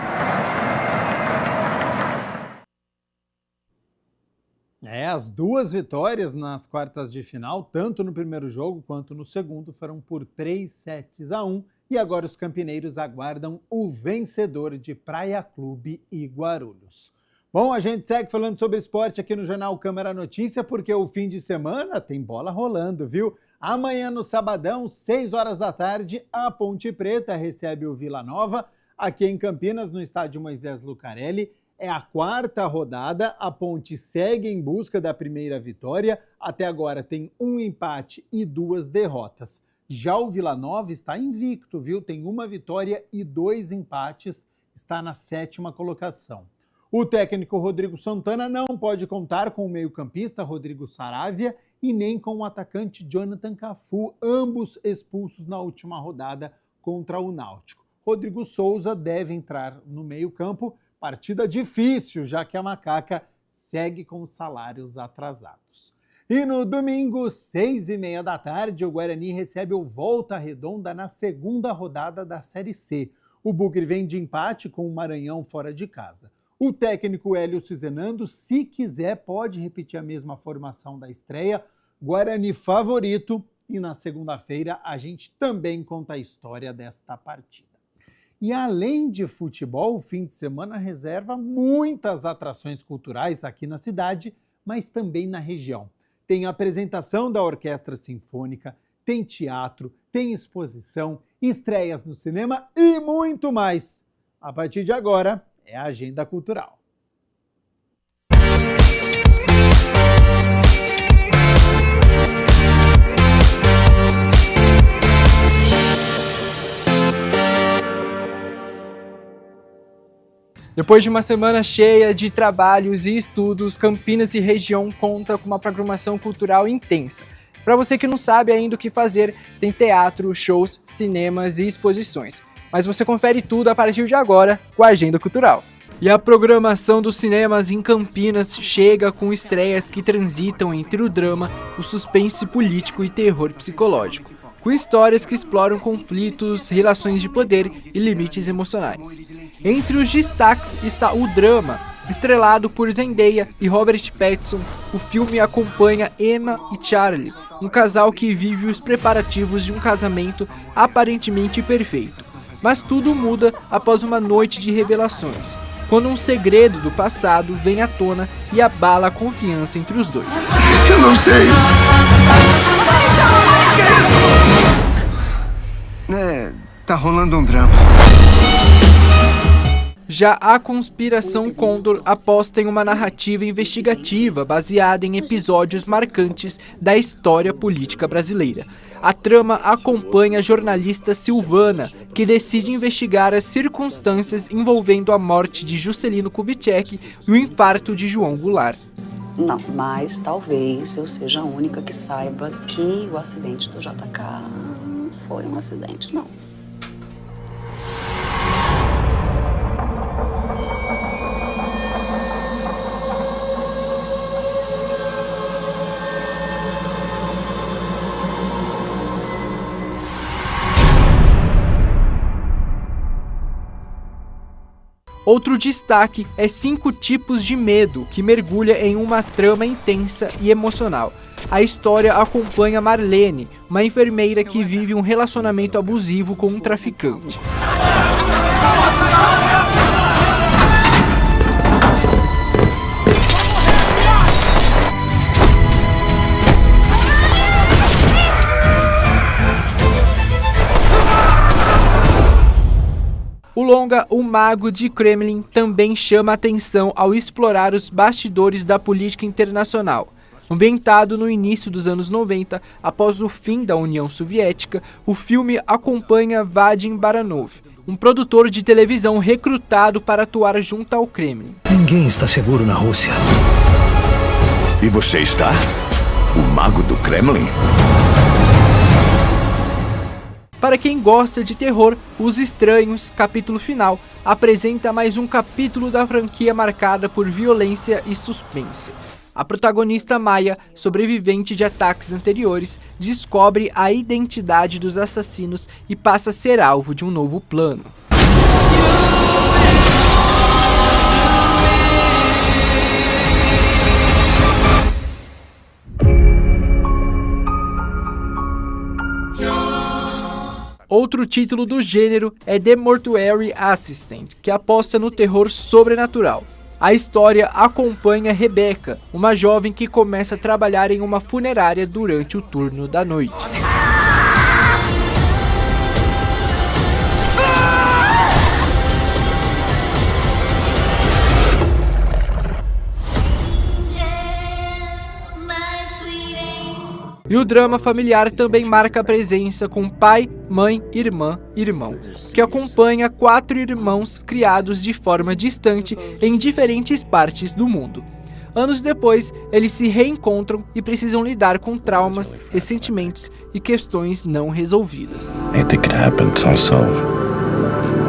As duas vitórias nas quartas de final, tanto no primeiro jogo quanto no segundo, foram por 3-1, e agora os campineiros aguardam o vencedor de Praia Clube e Guarulhos. Bom, a gente segue falando sobre esporte aqui no Jornal Câmara Notícia, porque o fim de semana tem bola rolando, viu? Amanhã no sabadão, 6 horas da tarde, a Ponte Preta recebe o Vila Nova, aqui em Campinas, no estádio Moisés Lucarelli. É a quarta rodada, a Ponte segue em busca da primeira vitória, até agora tem um empate e 2 derrotas. Já o Vila Nova está invicto, viu? Tem uma vitória e 2 empates, está na 7ª colocação. O técnico Rodrigo Santana não pode contar com o meio-campista Rodrigo Saravia e nem com o atacante Jonathan Cafu, ambos expulsos na última rodada contra o Náutico. Rodrigo Souza deve entrar no meio-campo. Partida difícil, já que a Macaca segue com os salários atrasados. E no domingo, 6h30 da tarde, o Guarani recebe o Volta Redonda na segunda rodada da Série C. O Bugre vem de empate com o Maranhão fora de casa. O técnico Hélio Cizenando, se quiser, pode repetir a mesma formação da estreia. Guarani favorito. E na segunda-feira, a gente também conta a história desta partida. E além de futebol, o fim de semana reserva muitas atrações culturais aqui na cidade, mas também na região. Tem apresentação da Orquestra Sinfônica, tem teatro, tem exposição, estreias no cinema e muito mais. A partir de agora, é a Agenda Cultural. Depois de uma semana cheia de trabalhos e estudos, Campinas e região conta com uma programação cultural intensa. Para você que não sabe ainda o que fazer, tem teatro, shows, cinemas e exposições. Mas você confere tudo a partir de agora com a Agenda Cultural. E a programação dos cinemas em Campinas chega com estreias que transitam entre o drama, o suspense político e terror psicológico, com histórias que exploram conflitos, relações de poder e limites emocionais. Entre os destaques está o drama. Estrelado por Zendaya e Robert Pattinson, o filme acompanha Emma e Charlie, um casal que vive os preparativos de um casamento aparentemente perfeito. Mas tudo muda após uma noite de revelações, quando um segredo do passado vem à tona e abala a confiança entre os dois. Eu não sei. Tá rolando um drama. Já a Conspiração Condor aposta em uma narrativa investigativa baseada em episódios marcantes da história política brasileira. A trama acompanha a jornalista Silvana, que decide investigar as circunstâncias envolvendo a morte de Juscelino Kubitschek e o infarto de João Goulart. Não, mas talvez eu seja a única que saiba que o acidente do JK foi um acidente, não. Outro destaque é 5 tipos de medo, que mergulha em uma trama intensa e emocional. A história acompanha Marlene, uma enfermeira que vive um relacionamento abusivo com um traficante. O longa O Mago de Kremlin também chama atenção ao explorar os bastidores da política internacional. Ambientado no início dos anos 90, após o fim da União Soviética, o filme acompanha Vadim Baranov, um produtor de televisão recrutado para atuar junto ao Kremlin. Ninguém está seguro na Rússia. E você está? O Mago do Kremlin? Para quem gosta de terror, Os Estranhos, capítulo final, apresenta mais um capítulo da franquia marcada por violência e suspense. A protagonista Maia, sobrevivente de ataques anteriores, descobre a identidade dos assassinos e passa a ser alvo de um novo plano. Outro título do gênero é The Mortuary Assistant, que aposta no terror sobrenatural. A história acompanha Rebecca, uma jovem que começa a trabalhar em uma funerária durante o turno da noite. E o drama familiar também marca a presença com pai, mãe, irmã e irmão, que acompanha 4 irmãos criados de forma distante em diferentes partes do mundo. Anos depois, eles se reencontram e precisam lidar com traumas, ressentimentos e questões não resolvidas. I think it happened so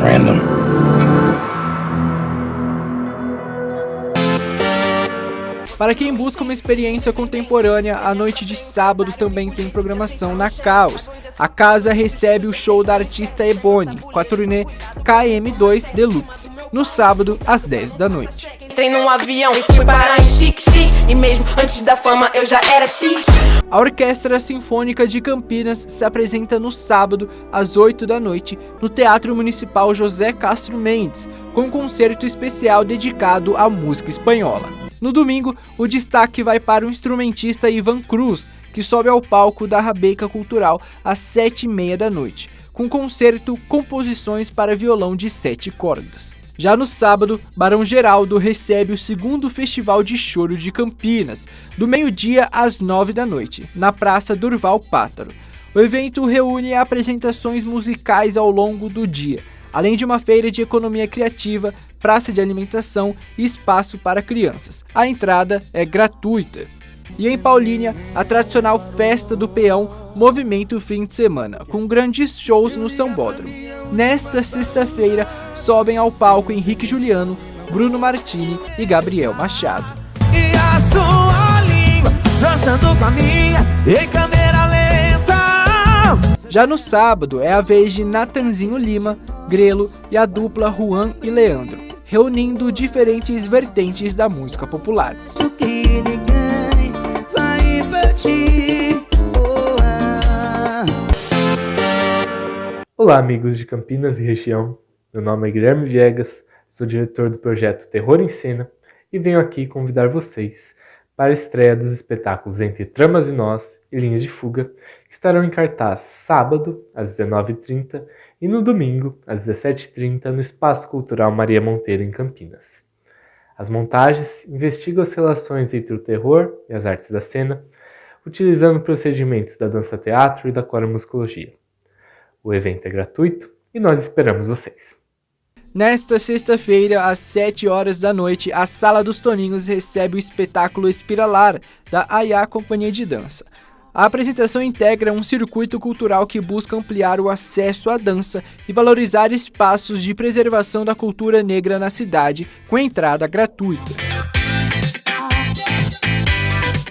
random. Para quem busca uma experiência contemporânea, a noite de sábado também tem programação na Caos. A casa recebe o show da artista Ebony, com a turnê KM2 Deluxe, no sábado às 10 da noite. Entrei num avião e fui parar em chique, e mesmo antes da fama eu já era chique. A Orquestra Sinfônica de Campinas se apresenta no sábado às 8 da noite no Teatro Municipal José Castro Mendes, com um concerto especial dedicado à música espanhola. No domingo, o destaque vai para o instrumentista Ivan Cruz, que sobe ao palco da Rabeca Cultural às 7h30 da noite, com concerto Composições para Violão de 7 cordas. Já no sábado, Barão Geraldo recebe o 2º Festival de Choro de Campinas, do meio-dia às 9 da noite, na Praça Durval Pátaro. O evento reúne apresentações musicais ao longo do dia, além de uma feira de economia criativa, praça de alimentação e espaço para crianças. A entrada é gratuita. E em Paulínia, a tradicional Festa do Peão movimenta o fim de semana, com grandes shows no Sambódromo. Nesta sexta-feira, sobem ao palco Henrique Juliano, Bruno Martini e Gabriel Machado. E a sua língua, dançando com a minha, em câmera lenta. Já no sábado, é a vez de Natanzinho Lima, Grelo e a dupla Juan e Leandro, reunindo diferentes vertentes da música popular. Olá, amigos de Campinas e região. Meu nome é Guilherme Viegas, sou diretor do projeto Terror em Cena e venho aqui convidar vocês para a estreia dos espetáculos Entre Tramas e Nós e Linhas de Fuga, que estarão em cartaz sábado, às 19h30, e no domingo, às 17h30, no Espaço Cultural Maria Monteiro, em Campinas. As montagens investigam as relações entre o terror e as artes da cena, utilizando procedimentos da dança-teatro e da coreomusicologia. O evento é gratuito e nós esperamos vocês. Nesta sexta-feira, às 7h da noite, a Sala dos Toninhos recebe o espetáculo Espiralar, da Ayá Companhia de Dança. A apresentação integra um circuito cultural que busca ampliar o acesso à dança e valorizar espaços de preservação da cultura negra na cidade, com entrada gratuita.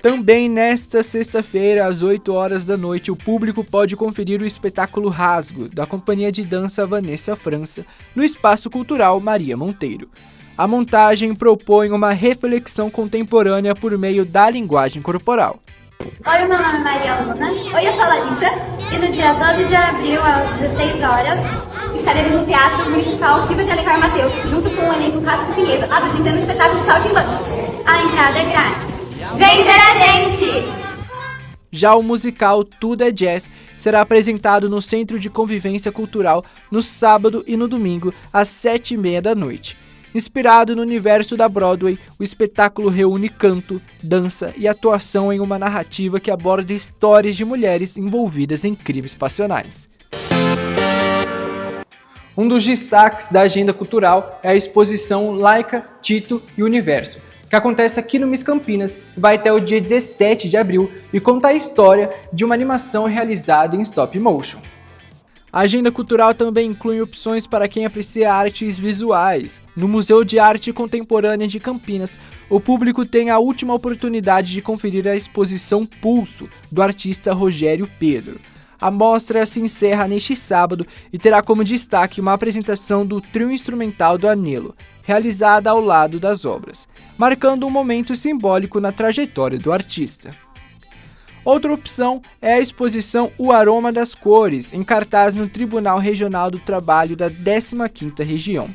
Também nesta sexta-feira, às 8h da noite, o público pode conferir o espetáculo Rasgo, da Companhia de Dança Vanessa França, no Espaço Cultural Maria Monteiro. A montagem propõe uma reflexão contemporânea por meio da linguagem corporal. Oi, meu nome é Maria Luna. Oi, eu sou a Larissa. E no dia 12 de abril, às 16h, estaremos no Teatro Municipal Silva de Alencar Mateus, junto com o elenco Casco Pinheiro, apresentando o espetáculo Saltimbancos. A entrada é grátis. Vem ver a gente! Já o musical Tudo é Jazz será apresentado no Centro de Convivência Cultural no sábado e no domingo, às 7h30 da noite. Inspirado no universo da Broadway, o espetáculo reúne canto, dança e atuação em uma narrativa que aborda histórias de mulheres envolvidas em crimes passionais. Um dos destaques da agenda cultural é a exposição Laika, Tito e Universo, que acontece aqui no Miss Campinas e vai até o dia 17 de abril e conta a história de uma animação realizada em stop motion. A agenda cultural também inclui opções para quem aprecia artes visuais. No Museu de Arte Contemporânea de Campinas, o público tem a última oportunidade de conferir a exposição Pulso, do artista Rogério Pedro. A mostra se encerra neste sábado e terá como destaque uma apresentação do trio instrumental do Anelo, realizada ao lado das obras, marcando um momento simbólico na trajetória do artista. Outra opção é a exposição O Aroma das Cores, em cartaz no Tribunal Regional do Trabalho da 15ª Região.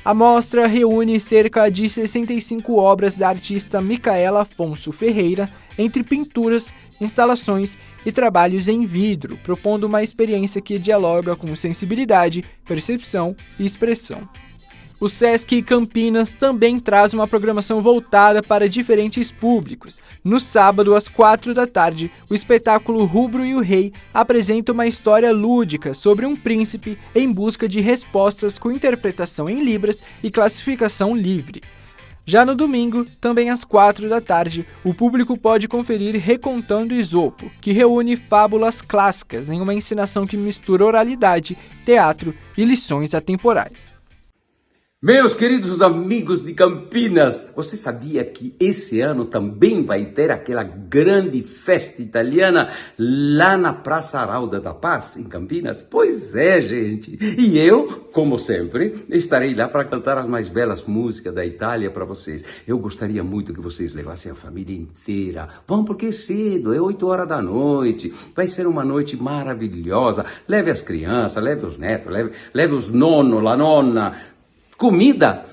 A mostra reúne cerca de 65 obras da artista Micaela Afonso Ferreira, entre pinturas, instalações e trabalhos em vidro, propondo uma experiência que dialoga com sensibilidade, percepção e expressão. O Sesc Campinas também traz uma programação voltada para diferentes públicos. No sábado, às 4h, o espetáculo Rubro e o Rei apresenta uma história lúdica sobre um príncipe em busca de respostas com interpretação em libras e classificação livre. Já no domingo, também às 4h, o público pode conferir Recontando Esopo, que reúne fábulas clássicas em uma encenação que mistura oralidade, teatro e lições atemporais. Meus queridos amigos de Campinas, você sabia que esse ano também vai ter aquela grande festa italiana lá na Praça Aralda da Paz, em Campinas? Pois é, gente. E eu, como sempre, estarei lá para cantar as mais belas músicas da Itália para vocês. Eu gostaria muito que vocês levassem a família inteira. Vamos porque é cedo, é 8h da noite. Vai ser uma noite maravilhosa. Leve as crianças, leve os netos, leve os nonos, a nonna. Comida,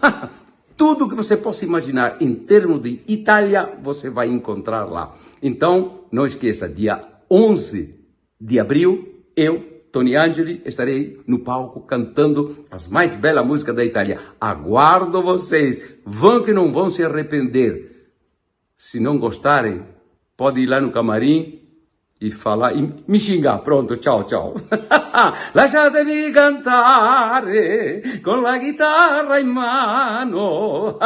tudo que você possa imaginar em termos de Itália, você vai encontrar lá. Então, não esqueça, dia 11 de abril, eu, Tony Angeli, estarei no palco cantando as mais belas músicas da Itália. Aguardo vocês, vão que não vão se arrepender. Se não gostarem, pode ir lá no camarim e falar, e me xingar. Pronto, tchau, tchau. Lasciatemi cantare con la chitarra in mano.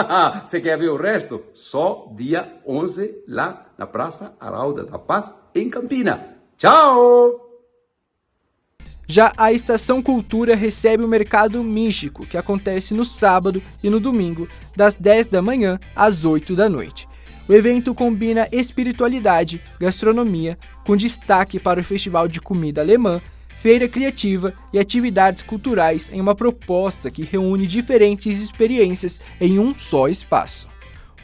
Você quer ver o resto? Só dia 11 lá na Praça Aralda da Paz, em Campinas. Tchau! Já a Estação Cultura recebe o Mercado Místico, que acontece no sábado e no domingo, das 10 da manhã às 8 da noite. O evento combina espiritualidade, gastronomia, com destaque para o Festival de Comida Alemã, feira criativa e atividades culturais em uma proposta que reúne diferentes experiências em um só espaço.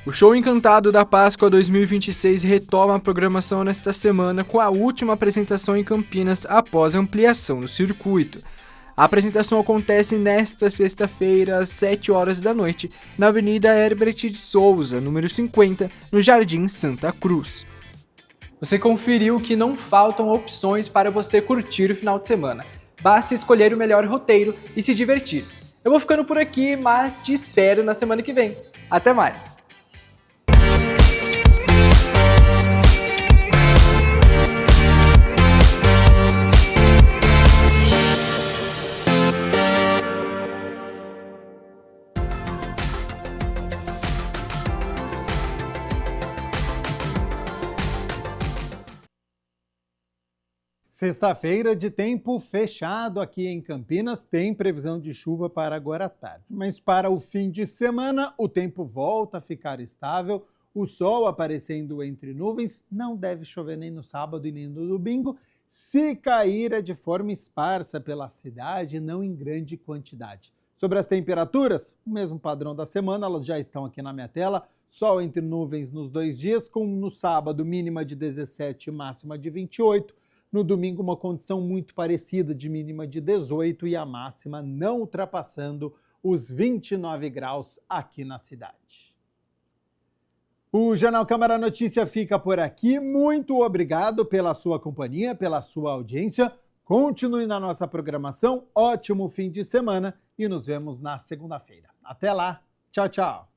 O Show Encantado da Páscoa 2026 retoma a programação nesta semana com a última apresentação em Campinas após a ampliação do circuito. A apresentação acontece nesta sexta-feira, às 7h da noite, na Avenida Herbert de Souza, número 50, no Jardim Santa Cruz. Você conferiu que não faltam opções para você curtir o final de semana. Basta escolher o melhor roteiro e se divertir. Eu vou ficando por aqui, mas te espero na semana que vem. Até mais! Sexta-feira de tempo fechado aqui em Campinas, tem previsão de chuva para agora à tarde. Mas para o fim de semana, o tempo volta a ficar estável, o sol aparecendo entre nuvens, não deve chover nem no sábado e nem no domingo. Se cair é de forma esparsa pela cidade, não em grande quantidade. Sobre as temperaturas, o mesmo padrão da semana, elas já estão aqui na minha tela. Sol entre nuvens nos 2 dias, com no sábado mínima de 17 e máxima de 28. No domingo, uma condição muito parecida, de mínima de 18 e a máxima não ultrapassando os 29 graus aqui na cidade. O Jornal Câmara Notícia fica por aqui. Muito obrigado pela sua companhia, pela sua audiência. Continue na nossa programação. Ótimo fim de semana e nos vemos na segunda-feira. Até lá. Tchau, tchau.